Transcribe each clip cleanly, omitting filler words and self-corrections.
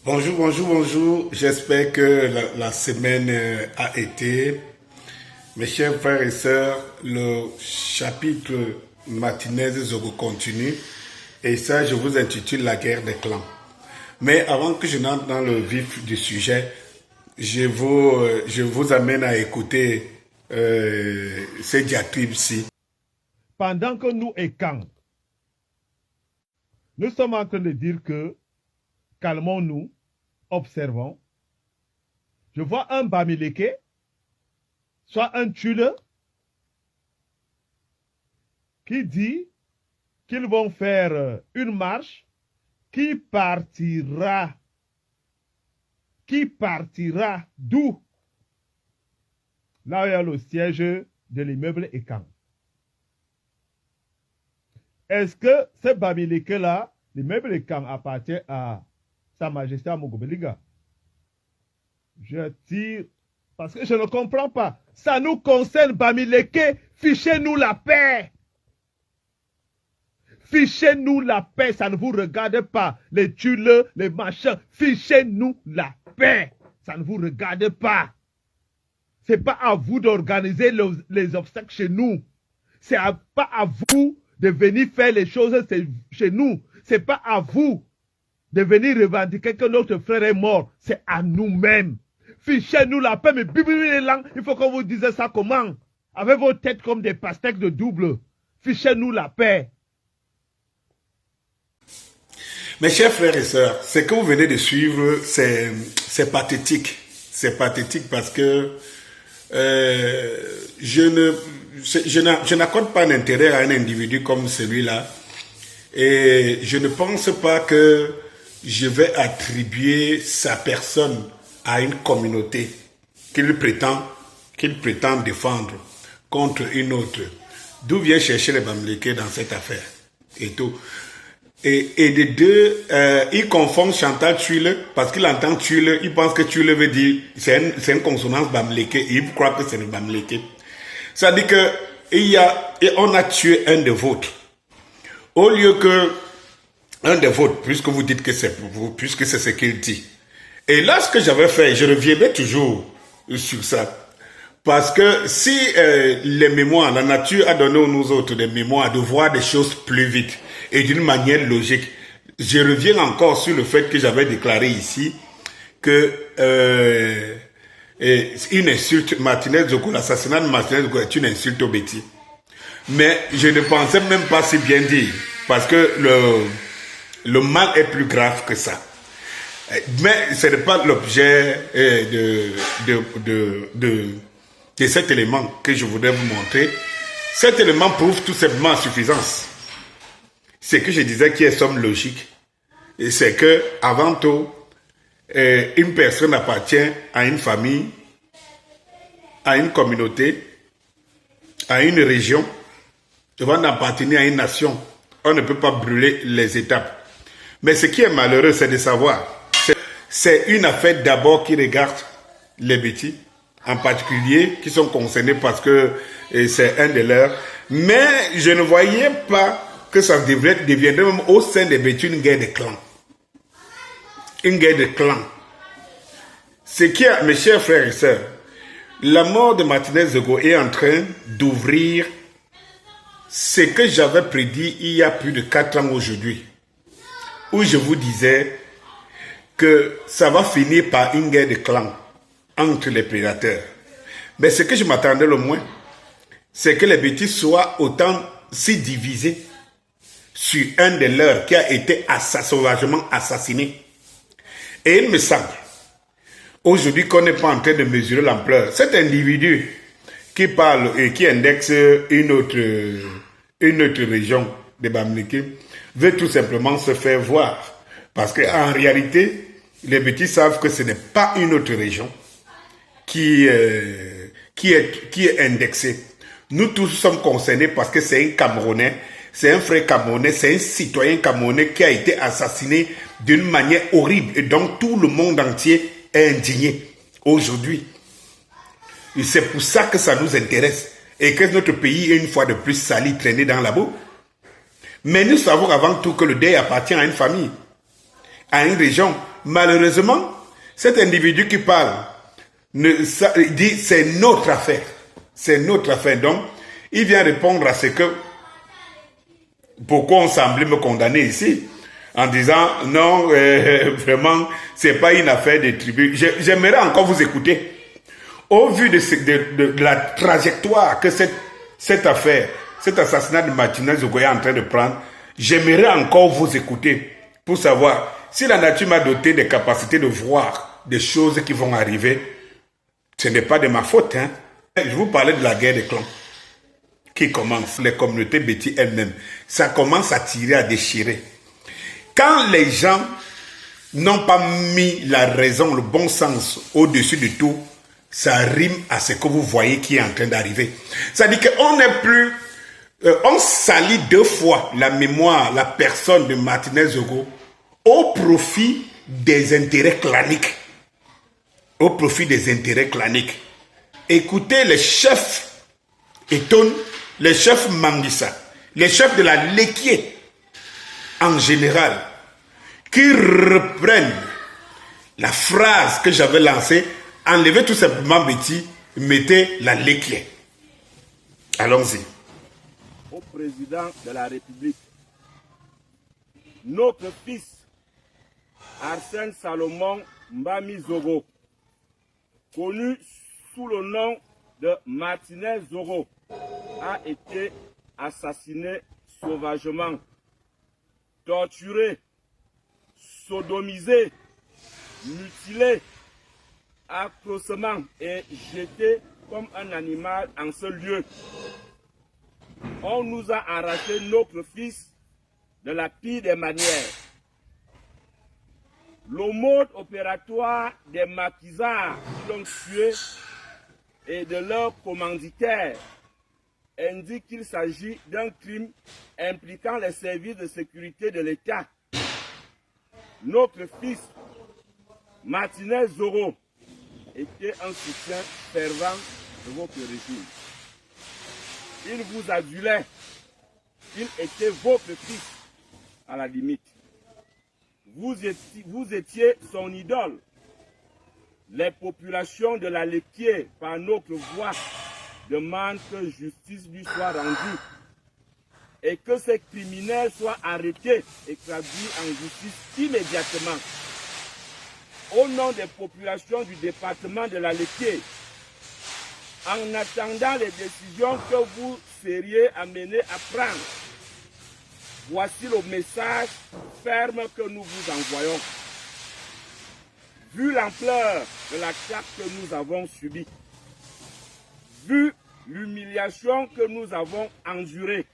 Bonjour, bonjour, bonjour. J'espère que la semaine a été. Mes chers frères et sœurs, le chapitre Martinez Zogo continue. Et ça, je vous intitule La guerre des clans. Mais avant que je n'entre dans le vif du sujet, je vous amène à écouter ces diatribes-ci. Pendant que nous et quand, nous sommes en train de dire que calmons-nous, observons. Je vois un Bamileke, soit un Tule, qui dit qu'ils vont faire une marche qui partira d'où? Là où il y a le siège de l'immeuble Ekan. Est-ce que ce Bamileke-là, l'immeuble Ekan appartient à Sa Majesté Amogobeliga? Je tire parce que je ne comprends pas. Ça nous concerne, Bamileke. Fichez-nous la paix. Fichez-nous la paix. Ça ne vous regarde pas. Les tules, les machins. Fichez-nous la paix. Ça ne vous regarde pas. Ce n'est pas à vous d'organiser les obstacles chez nous. Ce n'est pas à vous de venir faire les choses chez nous. Ce n'est pas à vous de venir revendiquer que notre frère est mort. C'est à nous-mêmes. Fichez-nous la paix, mais il faut qu'on vous dise ça comment? Avec vos têtes comme des pastèques de double. Fichez-nous la paix. Mes chers frères et sœurs, ce que vous venez de suivre, c'est pathétique. C'est pathétique parce que je n'accorde pas d'intérêt à un individu comme celui-là. Et je ne pense pas que je vais attribuer sa personne à une communauté qu'il prétend défendre contre une autre. D'où vient chercher les Bamileke dans cette affaire et tout. Et de deux, il confond Chantal Tuile parce qu'il entend Tuile, il pense que Tuile veut dire, c'est une consonance Bamileke et il croit que c'est le Bamileke. Ça dit que on a tué un de vôtres. Au lieu que un de vôtres, puisque vous dites que c'est pour vous, puisque c'est ce qu'il dit. Et là, ce que j'avais fait, je reviendrai toujours sur ça. Parce que si les mémoires, la nature a donné nous autres des mémoires de voir des choses plus vite et d'une manière logique, je reviens encore sur le fait que j'avais déclaré ici que une insulte, Martinez Zogo, l'assassinat de Martinez Zogo est une insulte au Béti. Mais je ne pensais même pas si bien dire, parce que le mal est plus grave que ça. Mais ce n'est pas l'objet de cet élément que je voudrais vous montrer. Cet élément prouve tout simplement suffisance. C'est que je disais qui est somme logique. Et c'est que, avant tout, une personne appartient à une famille, à une communauté, à une région, avant d'appartenir à une nation. On ne peut pas brûler les étapes. Mais ce qui est malheureux, c'est de savoir. C'est une affaire d'abord qui regarde les bêtis, en particulier, qui sont concernés parce que c'est un de leurs. Mais je ne voyais pas que ça deviendrait même au sein des bêtis une guerre de clans. Une guerre de clans. Ce qui est, mes chers frères et sœurs, la mort de Martinez Zogo est en train d'ouvrir ce que j'avais prédit il y a plus de 4 ans aujourd'hui, où je vous disais que ça va finir par une guerre de clans entre les prédateurs. Mais ce que je m'attendais le moins, c'est que les bêtises soient autant si divisés sur un de leurs qui a été sauvagement assassiné. Et il me semble, aujourd'hui qu'on n'est pas en train de mesurer l'ampleur. Cet individu qui parle et qui indexe une autre région de Bamileke veut tout simplement se faire voir. Parce qu'en réalité, les petits savent que ce n'est pas une autre région qui est indexée. Nous tous sommes concernés parce que c'est un Camerounais, c'est un frère Camerounais, c'est un citoyen Camerounais qui a été assassiné d'une manière horrible. Et donc tout le monde entier est indigné aujourd'hui. Et c'est pour ça que ça nous intéresse. Et que notre pays est une fois de plus sali, traîné dans la boue. Mais nous savons avant tout que le deuil appartient à une famille. à une région. Malheureusement, cet individu qui parle dit c'est notre affaire. C'est notre affaire. Donc, il vient répondre à ce que beaucoup ont semblé me condamner ici, en disant non, vraiment, c'est pas une affaire de tribu. J'aimerais encore vous écouter. Au vu de la trajectoire que cette affaire, cet assassinat de Martinez Zogo est en train de prendre, j'aimerais encore vous écouter pour savoir si la nature m'a doté des capacités de voir des choses qui vont arriver. Ce n'est pas de ma faute. Hein. Je vous parlais de la guerre des clans qui commence, les communautés bêtises elles-mêmes. Ça commence à tirer, à déchirer. Quand les gens n'ont pas mis la raison, le bon sens au-dessus de tout, ça rime à ce que vous voyez qui est en train d'arriver. C'est-à-dire qu'on n'est plus... on salit deux fois la mémoire, la personne de Martinez Zogo au profit des intérêts claniques. Au profit des intérêts claniques. Écoutez les chefs Eton, les chefs Mangissa, les chefs de la Lekié en général, qui reprennent la phrase que j'avais lancée, enlevez tout simplement Betty, mettez la Lekié. Allons-y. Au président de la République, notre fils Arsène Salomon Mbami Zogo, connu sous le nom de Martinez Zogo, a été assassiné sauvagement, torturé, sodomisé, mutilé, atrocement et jeté comme un animal en ce lieu. On nous a arraché notre fils de la pire des manières. Le mode opératoire des maquisards qui l'ont tué et de leurs commanditaires indique qu'il s'agit d'un crime impliquant les services de sécurité de l'État. Notre fils, Martinez Zogo, était un soutien fervent de votre régime. Il vous adulait. Il était votre fils, à la limite. Vous étiez son idole. Les populations de la Lekié, par notre voix, demandent que justice lui soit rendue et que ces criminels soient arrêtés et traduits en justice immédiatement. Au nom des populations du département de la Lekié, en attendant les décisions que vous seriez amenés à prendre, voici le message ferme que nous vous envoyons. Vu l'ampleur de la traque que nous avons subie, vu l'humiliation que nous avons endurée,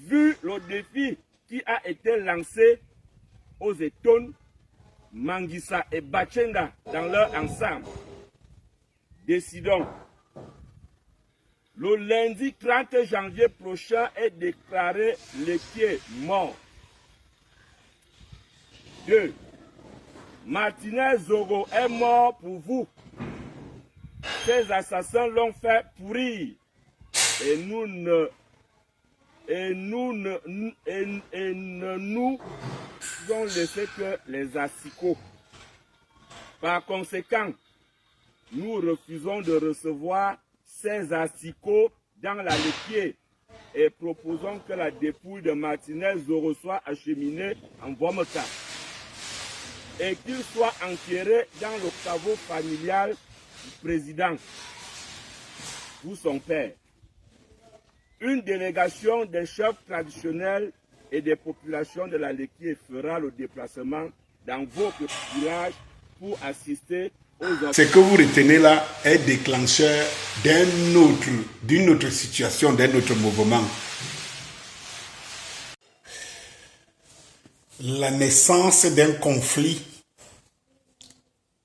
vu le défi qui a été lancé aux Eton, Mangissa et Bachenga dans leur ensemble, décidons. Le lundi 30 janvier prochain est déclaré Lekié mort. 2. Martinez Zogo est mort pour vous. Ces assassins l'ont fait pourrir. Et nous ne nous ont laissé que les asticots. Par conséquent, nous refusons de recevoir ces asticots dans la Lekié et proposons que la dépouille de Martinez Zogo soit acheminée en Vomota et qu'il soit enterré dans le caveau familial du président, ou son père. Une délégation des chefs traditionnels et des populations de la Lekié fera le déplacement dans vos villages pour assister aux... Ce que vous retenez là est déclencheur d'une autre situation, d'un autre mouvement. La naissance d'un conflit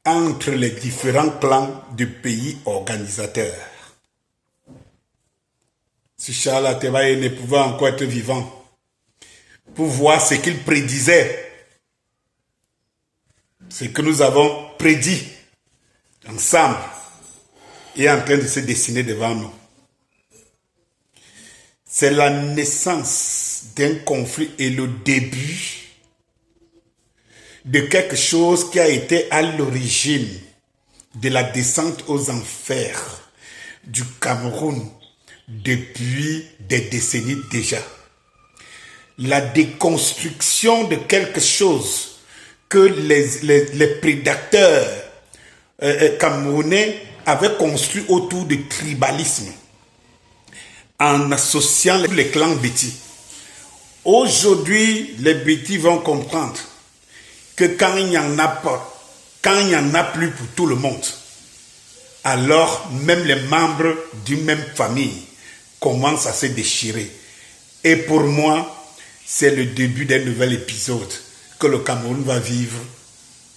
entre les différents clans du pays organisateur. Si Charles Atebaye ne pouvait encore être vivant pour voir ce qu'il prédisait, ce que nous avons prédit ensemble est en train de se dessiner devant nous. C'est la naissance d'un conflit et le début de quelque chose qui a été à l'origine de la descente aux enfers du Cameroun depuis des décennies déjà. La déconstruction de quelque chose que les prédateurs camerounais avaient construit autour du tribalisme en associant les clans Béti. Aujourd'hui, les Béti vont comprendre que quand il n'y en a pas, quand il n'y en a plus pour tout le monde, alors même les membres d'une même famille commencent à se déchirer. Et pour moi, c'est le début d'un nouvel épisode que le Cameroun va vivre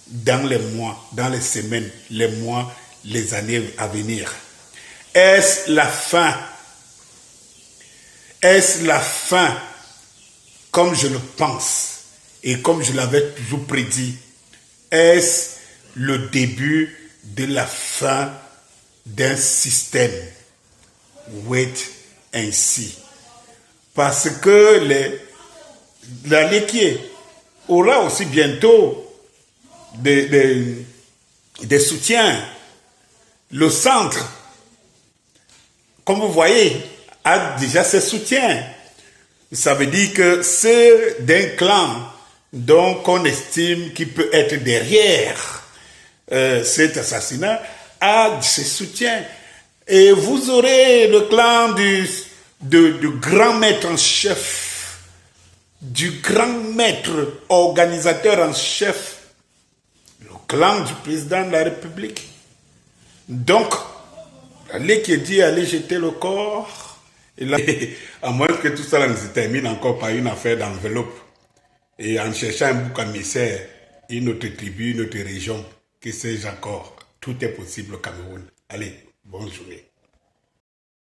dans les mois, dans les semaines, les mois, les années à venir. Est-ce la fin? Est-ce la fin, comme je le pense et comme je l'avais toujours prédit? Est-ce le début de la fin d'un système? Wait and see. Parce que l'Allequier aura aussi bientôt des soutiens. Le centre, comme vous voyez, a déjà ses soutiens. Ça veut dire que c'est d'un clan dont on estime qu'il peut être derrière cet assassinat a ses soutiens. Et vous aurez le clan du grand maître en chef, du grand maître organisateur en chef, le clan du président de la République. Donc, allez qui dit allez jeter le corps, et là, à moins que tout ça se termine encore par une affaire d'enveloppe, et en cherchant un bouc émissaire, une autre tribu, une autre région, que sais-je encore, tout est possible au Cameroun. Allez, bonne journée.